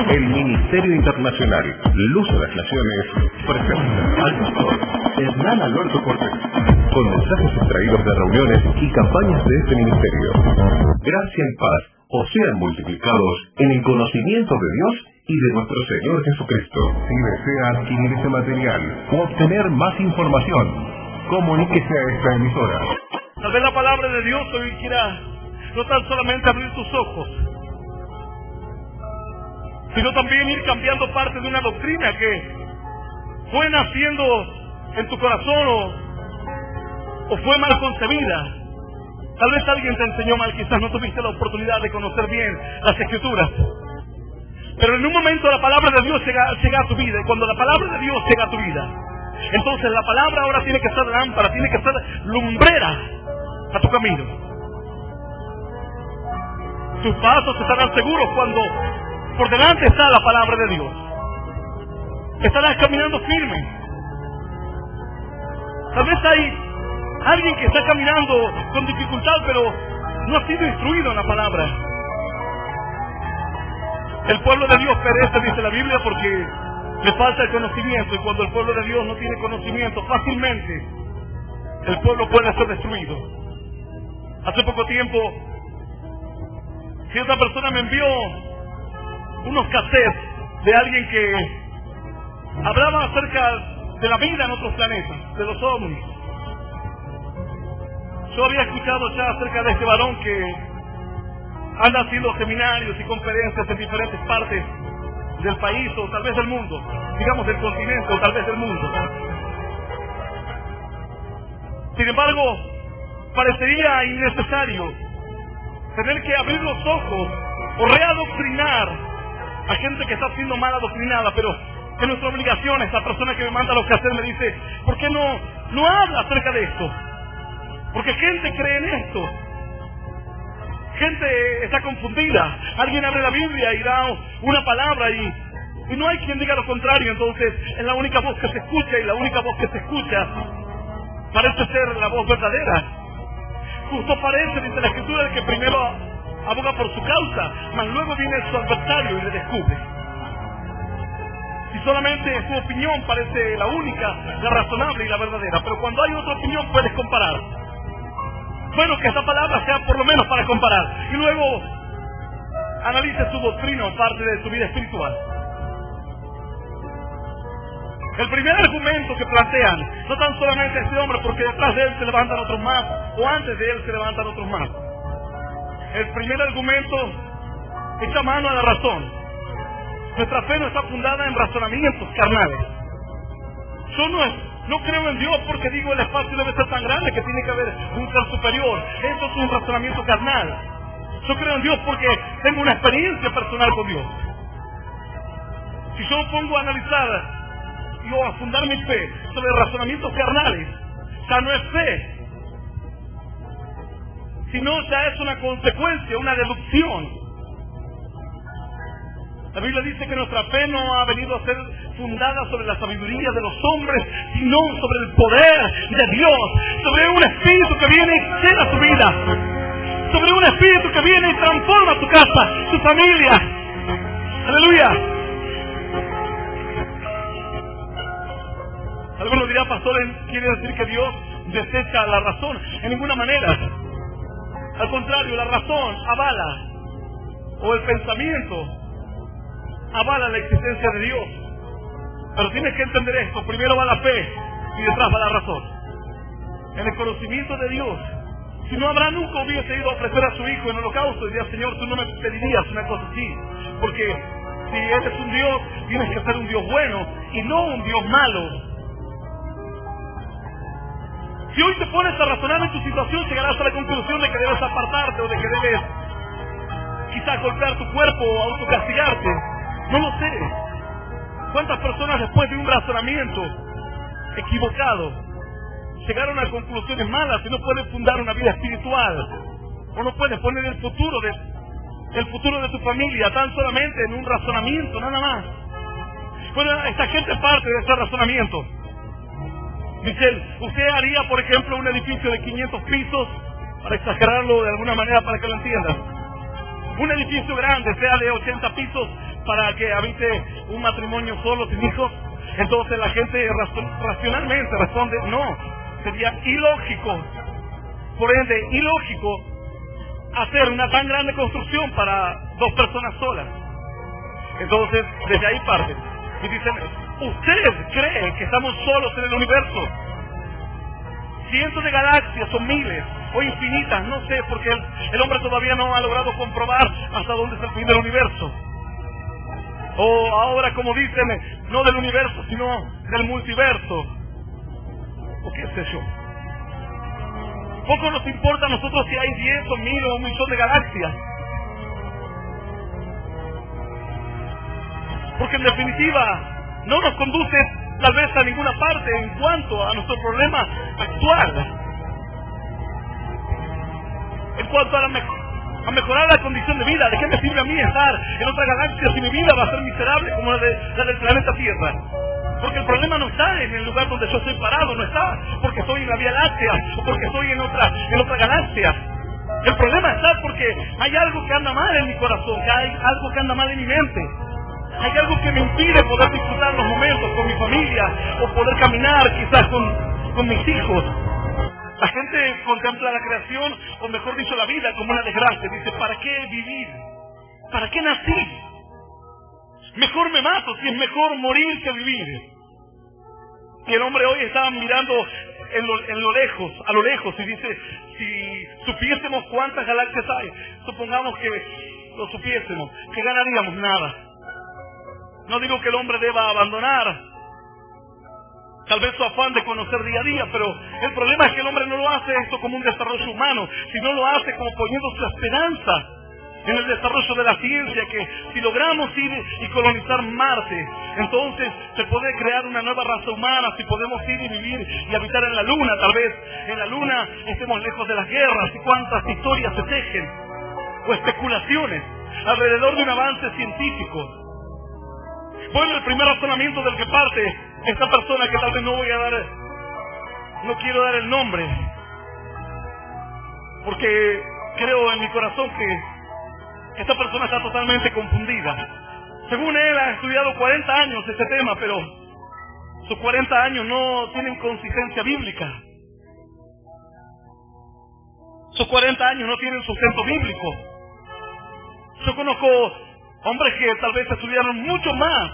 El Ministerio Internacional Luz de las Naciones presenta al pastor Hernán Alberto Cortés con mensajes extraídos de reuniones y campañas de este ministerio. Gracia y paz os sean multiplicados en el conocimiento de Dios y de nuestro Señor Jesucristo. Si desea adquirir este material o obtener más información, comuníquese a esta emisora. Tal vez la palabra de Dios hoy quiera no tan solamente abrir tus ojos, sino también ir cambiando parte de una doctrina que fue naciendo en tu corazón o fue mal concebida. Tal vez alguien te enseñó mal, quizás no tuviste la oportunidad de conocer bien las Escrituras. Pero en un momento la palabra de Dios llega a tu vida, y cuando la palabra de Dios llega a tu vida, entonces la palabra ahora tiene que ser lámpara, tiene que ser lumbrera a tu camino. Tus pasos estarán seguros cuando por delante está la palabra de Dios. Estarás caminando firme. Tal vez hay alguien que está caminando con dificultad, pero no ha sido instruido en la palabra. El pueblo de Dios perece, dice la Biblia, porque le falta el conocimiento, y cuando el pueblo de Dios no tiene conocimiento, fácilmente el pueblo puede ser destruido. Hace poco tiempo, cierta persona me envió unos cassettes de alguien que hablaba acerca de la vida en otros planetas, de los ovnis. Yo había escuchado ya acerca de este varón que anda haciendo seminarios y conferencias en diferentes partes del país, o tal vez del mundo, digamos del continente, o tal vez del mundo. Sin embargo, parecería innecesario tener que abrir los ojos o readoctrinar a gente que está siendo mal adoctrinada, pero es nuestra obligación. Esta persona que me manda los cassettes me dice, ¿por qué no habla acerca de esto? Porque gente cree en esto. Gente está confundida. Alguien abre la Biblia y da una palabra y no hay quien diga lo contrario. Entonces es la única voz que se escucha, y la única voz que se escucha parece ser la voz verdadera. Justo parece, dice la Escritura, el que primero aboga por su causa, mas luego viene su adversario y le descubre. Y solamente su opinión parece la única, la razonable y la verdadera. Pero cuando hay otra opinión puedes comparar. Bueno, que esta palabra sea por lo menos para comparar. Y luego analice su doctrina o parte de su vida espiritual. El primer argumento que plantean, no tan solamente este hombre, porque detrás de él se levantan otros más, o antes de él se levantan otros más. El primer argumento echa mano a la razón. Nuestra fe no está fundada en razonamientos carnales. Yo no creo en Dios porque digo el espacio debe ser tan grande que tiene que haber un ser superior. Eso es un razonamiento carnal. Yo creo en Dios porque tengo una experiencia personal con Dios. Si yo me pongo a analizar y a fundar mi fe sobre razonamientos carnales, ya no es fe, sino ya es una consecuencia, una deducción. La Biblia dice que nuestra fe no ha venido a ser fundada sobre la sabiduría de los hombres, sino sobre el poder de Dios, sobre un espíritu que viene y llena tu vida, sobre un espíritu que viene y transforma tu casa, tu familia. Aleluya. Algunos dirán, pastor, ¿quiere decir que Dios desecha la razón? En ninguna manera. Al contrario, la razón avala, o el pensamiento avala la existencia de Dios. Pero tienes que entender esto: primero va la fe y detrás va la razón. En el conocimiento de Dios, si no, Abraham nunca hubiese ido a ofrecer a su hijo en holocausto y diría, Señor, tú no me pedirías una cosa así, porque si eres un Dios, tienes que ser un Dios bueno y no un Dios malo. Si hoy te pones a razonar en tu situación, llegarás a la conclusión de que debes apartarte, o de que debes quizás golpear tu cuerpo o autocastigarte. No lo sé. ¿Cuántas personas después de un razonamiento equivocado llegaron a conclusiones malas y no pueden fundar una vida espiritual? O no pueden poner el futuro de tu familia tan solamente en un razonamiento, nada más. Bueno, esta gente parte de ese razonamiento. Michelle, ¿usted haría, por ejemplo, un edificio de 500 pisos, para exagerarlo de alguna manera para que lo entiendas? Un edificio grande, sea de 80 pisos, para que habite un matrimonio solo sin hijos? Entonces la gente racionalmente responde, no, sería ilógico. Por ende, ilógico hacer una tan grande construcción para dos personas solas. Entonces, desde ahí parten y dicen, ¿usted cree que estamos solos en el universo? Cientos de galaxias o miles o infinitas, no sé, porque el hombre todavía no ha logrado comprobar hasta dónde es el fin del universo. O ahora, como dicen, no del universo, sino del multiverso. O qué sé yo. Poco nos importa a nosotros si hay 10 o 1000 o 1.000.000 de galaxias. Porque en definitiva no nos conduce tal vez a ninguna parte en cuanto a nuestro problema actual. En cuanto a mejorar la condición de vida, ¿de qué me sirve a mí estar en otra galaxia si mi vida va a ser miserable como la del planeta Tierra? Porque el problema no está en el lugar donde yo estoy parado, no está porque estoy en la Vía Láctea o porque estoy en otra galaxia. El problema está porque hay algo que anda mal en mi corazón, que hay algo que anda mal en mi mente. Hay algo que me impide poder disfrutar los momentos con mi familia o poder caminar quizás con mis hijos. La gente contempla la creación, o mejor dicho la vida, como una desgracia. Dice, ¿para qué vivir? ¿Para qué nací? Mejor me mato, si es mejor morir que vivir. Y el hombre hoy está mirando a lo lejos y dice, si supiésemos cuántas galaxias hay, supongamos que lo supiésemos, que ganaríamos nada. No digo que el hombre deba abandonar tal vez su afán de conocer día a día, pero el problema es que el hombre no lo hace esto como un desarrollo humano, sino lo hace como poniendo su esperanza en el desarrollo de la ciencia, que si logramos ir y colonizar Marte, entonces se puede crear una nueva raza humana, si podemos ir y vivir y habitar en la Luna, tal vez en la Luna estemos lejos de las guerras y cuántas historias se tejen, o especulaciones alrededor de un avance científico. Bueno, el primer razonamiento del que parte esta persona, que tal vez no quiero dar el nombre, porque creo en mi corazón que esta persona está totalmente confundida. Según él, ha estudiado 40 años este tema, pero sus 40 años no tienen consistencia bíblica. Sus 40 años no tienen sustento bíblico. Yo conozco hombres que tal vez estudiaron mucho más,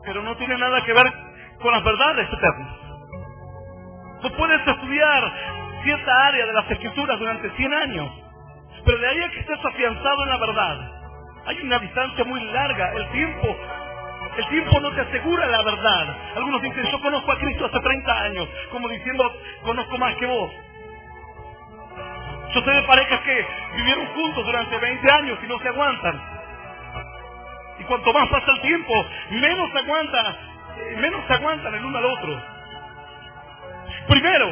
pero no tiene nada que ver con las verdades eternas. Tú puedes estudiar cierta área de las Escrituras durante 100 años, pero de ahí a que estés afianzado en la verdad, hay una distancia muy larga. El tiempo no te asegura la verdad. Algunos dicen, yo conozco a Cristo hace 30 años, como diciendo, conozco más que vos. Yo sé de parejas que vivieron juntos durante 20 años y no se aguantan. Y cuanto más pasa el tiempo, menos se aguantan el uno al otro. Primero,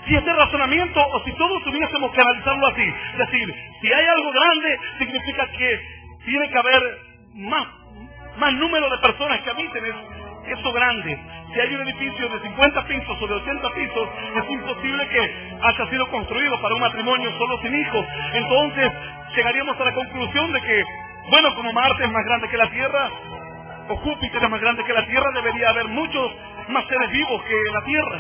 si este razonamiento, o si todos tuviésemos que analizarlo así, es decir, si hay algo grande, significa que tiene que haber más número de personas que habiten eso grande. Si hay un edificio de 50 pisos o de 80 pisos, es imposible que haya sido construido para un matrimonio solo sin hijos. Entonces, llegaríamos a la conclusión de que, bueno, como Marte es más grande que la Tierra, o Júpiter es más grande que la Tierra, debería haber muchos más seres vivos que la Tierra.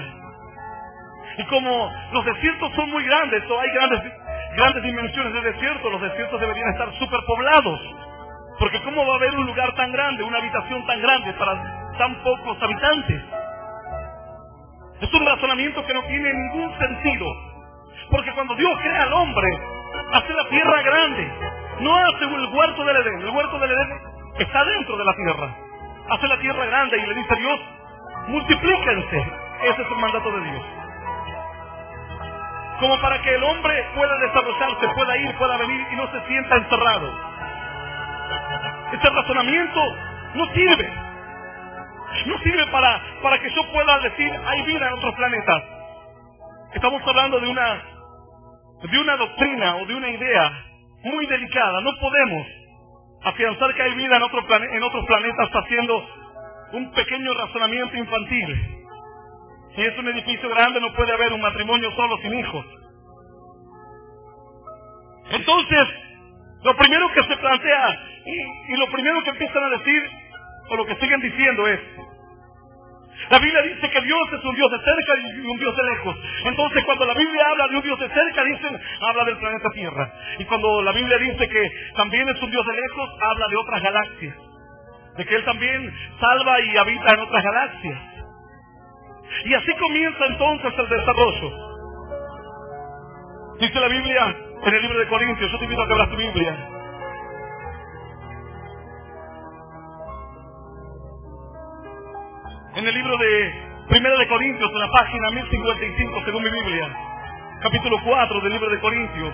Y como los desiertos son muy grandes, o hay grandes dimensiones de desierto, los desiertos deberían estar superpoblados. Porque ¿cómo va a haber un lugar tan grande, una habitación tan grande para tan pocos habitantes? Es un razonamiento que no tiene ningún sentido. Porque cuando Dios crea al hombre, hace la tierra grande. No hace el huerto del Edén. El huerto del Edén está dentro de la tierra. Hace la tierra grande y le dice a Dios, multiplíquense. Ese es el mandato de Dios. Como para que el hombre pueda desarrollarse, pueda ir, pueda venir y no se sienta encerrado. Este razonamiento no sirve. No sirve para que yo pueda decir hay vida en otros planetas. Estamos hablando de una doctrina o de una idea muy delicada. No podemos afianzar que hay vida en otros planetas haciendo un pequeño razonamiento infantil. Si es un edificio grande, no puede haber un matrimonio solo sin hijos. Entonces, lo primero que se plantea Y lo primero que empiezan a decir, o lo que siguen diciendo es, la Biblia dice que Dios es un Dios de cerca y un Dios de lejos. Entonces cuando la Biblia habla de un Dios de cerca, dicen, habla del planeta Tierra. Y cuando la Biblia dice que también es un Dios de lejos, habla de otras galaxias. De que Él también salva y habita en otras galaxias. Y así comienza entonces el desarrollo. Dice la Biblia en el libro de Corintios, yo te invito a que abras tu Biblia. En el libro de Primera de Corintios, en la página 1055, según mi Biblia, capítulo 4 del libro de Corintios.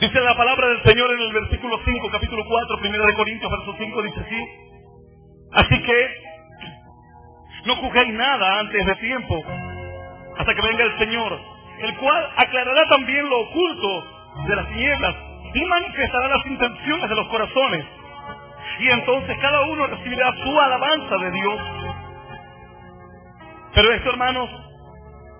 Dice la palabra del Señor en el versículo 5, capítulo 4, Primera de Corintios, verso 5, dice así: así que no juzguéis nada antes de tiempo, hasta que venga el Señor, el cual aclarará también lo oculto de las tinieblas y manifestará las intenciones de los corazones. Y entonces cada uno recibirá su alabanza de Dios. Pero esto, hermanos,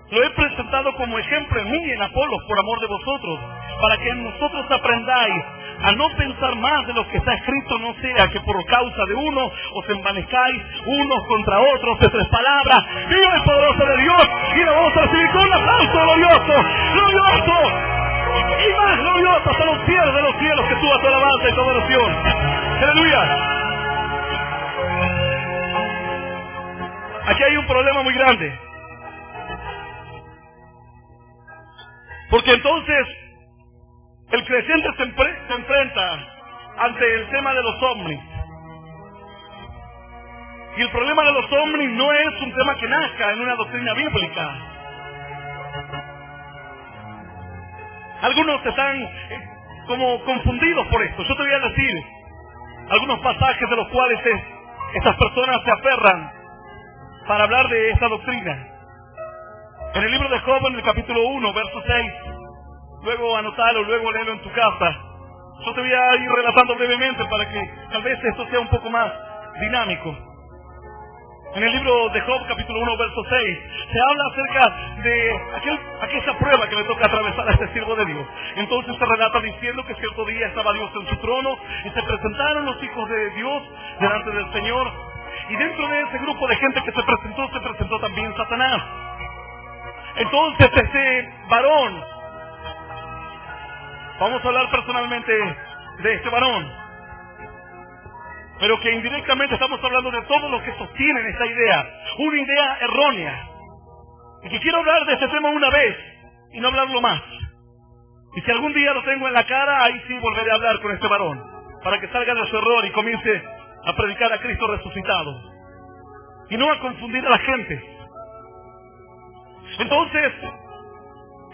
lo he presentado como ejemplo en mí y en Apolos por amor de vosotros, para que en nosotros aprendáis a no pensar más de lo que está escrito, no sea que por causa de uno os envanezcáis unos contra otros de tres palabras. ¡Viva el poderoso de Dios! Y lo vamos a recibir con un aplauso glorioso, glorioso y más glorioso hasta los cielos que suba tu alabanza y tu adoración. ¡Aleluya! Aquí hay un problema muy grande, porque entonces el creyente se enfrenta ante el tema de los ovnis. Y el problema de los ovnis no es un tema que nazca en una doctrina bíblica. Algunos están como confundidos por esto. Yo te voy a decir algunos pasajes de los cuales estas personas se aferran para hablar de esta doctrina. En el libro de Job, en el capítulo 1, verso 6, luego anotalo, luego léelo en tu casa. Yo te voy a ir relatando brevemente para que tal vez esto sea un poco más dinámico. En el libro de Job, capítulo 1, verso 6, se habla acerca de aquella prueba que le toca atravesar a este siervo de Dios. Entonces se relata diciendo que cierto día estaba Dios en su trono y se presentaron los hijos de Dios delante del Señor. Y dentro de ese grupo de gente que se presentó también Satanás. Entonces este varón, vamos a hablar personalmente de este varón, pero que indirectamente estamos hablando de todos los que sostienen esta idea, una idea errónea, y que quiero hablar de este tema una vez y no hablarlo más. Y si algún día lo tengo en la cara, ahí sí volveré a hablar con este varón, para que salga de su error y comience a predicar a Cristo resucitado, y no a confundir a la gente. Entonces,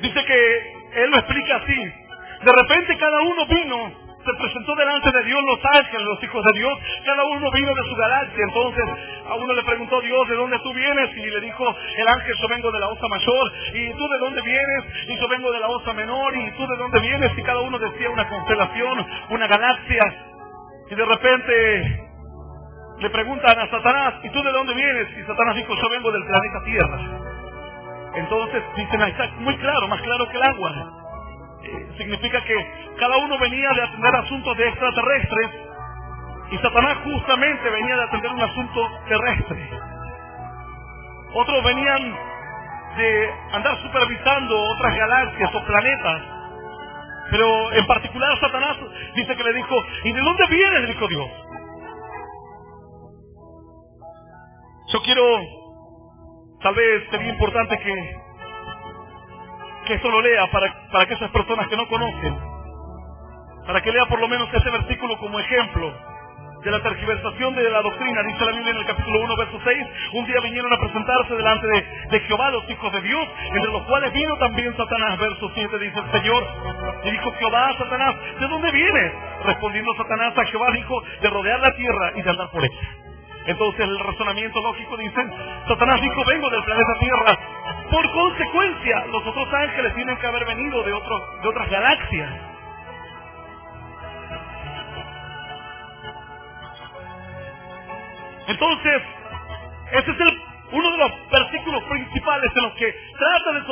dice que él lo explica así: de repente cada uno vino, se presentó delante de Dios, los ángeles, los hijos de Dios, cada uno vino de su galaxia. Entonces a uno le preguntó Dios: ¿de dónde tú vienes? Y le dijo el ángel: yo vengo de la Osa Mayor. ¿Y tú de dónde vienes? Y yo vengo de la Osa Menor. ¿Y tú de dónde vienes? Y cada uno decía una constelación, una galaxia. Y de repente le preguntan a Satanás: ¿y tú de dónde vienes? Y Satanás dijo: yo vengo del planeta Tierra. Entonces dicen: ahí está muy claro, más claro que el agua. Significa que cada uno venía de atender asuntos de extraterrestres, y Satanás justamente venía de atender un asunto terrestre. Otros venían de andar supervisando otras galaxias o planetas, pero en particular Satanás dice que le dijo: ¿y de dónde vienes? Le dijo Dios. Yo quiero, tal vez sería importante que esto lo lea para que esas personas que no conocen, para que lea por lo menos ese versículo como ejemplo de la tergiversación de la doctrina. Dice la Biblia en el capítulo 1, verso 6: un día vinieron a presentarse delante de Jehová los hijos de Dios, entre los cuales vino también Satanás. Verso 7 dice el Señor: y dijo Jehová a Satanás: ¿de dónde vienes? Respondiendo Satanás a Jehová, dijo: de rodear la tierra y de andar por ella. Entonces el razonamiento lógico dice: Satanás dijo: vengo del planeta Tierra. Por consecuencia, los otros ángeles tienen que haber venido de otras galaxias. Entonces, ese es uno de los versículos principales en los que trata de